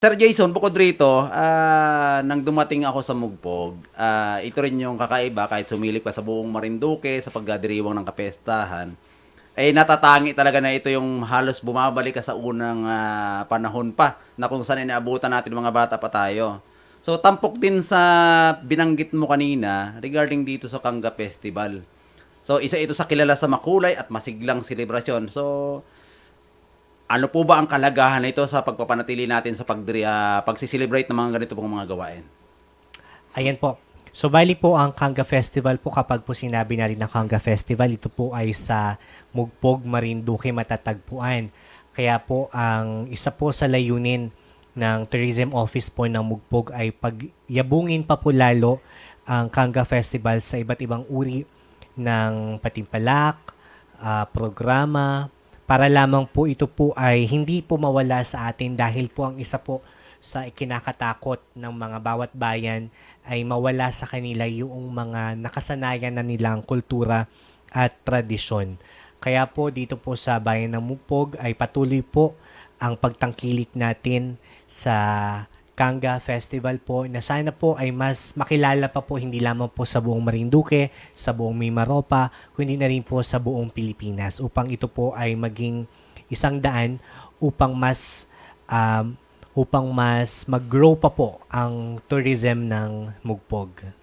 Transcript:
Sir Jason, bukod rito, nang dumating ako sa Mugpog, ito rin yung kakaiba kahit sumilip ka sa buong Marinduque sa pagdiriwang ng kapestahan, eh natatangi talaga na ito yung halos bumabalik ka sa unang panahon pa na kung saan inaabutan natin mga bata pa tayo. So tampok din sa binanggit mo kanina regarding dito sa Kanga Festival. So isa ito sa kilala sa makulay at masiglang selebrasyon. So ano po ba ang kalagahan nito sa pagpapanatili natin sa pagsi-celebrate ng mga ganito pong mga gawain? Ayan po. So, bali po ang Kanga Festival po, kapag po sinabi natin na Kanga Festival, ito po ay sa Mugpog, Marinduque matatagpuan. Kaya po, ang isa po sa layunin ng Tourism Office po ng Mugpog ay pagyabungin pa po lalo ang Kanga Festival sa iba't ibang uri ng patimpalak, programa, para lamang po ito po ay hindi po mawala sa atin, dahil po ang isa po sa ikinakatakot ng mga bawat bayan ay mawala sa kanila yung mga nakasanayan na nilang kultura at tradisyon. Kaya po dito po sa bayan ng Mupog ay patuloy po ang pagtangkilik natin sa Kanga Festival po, na sana po ay mas makilala pa po, hindi lamang po sa buong Marinduque, sa buong Mimaropa, kundi na rin po sa buong Pilipinas, upang ito po ay maging isang daan upang um, mas mag-grow pa po ang tourism ng Mugpog.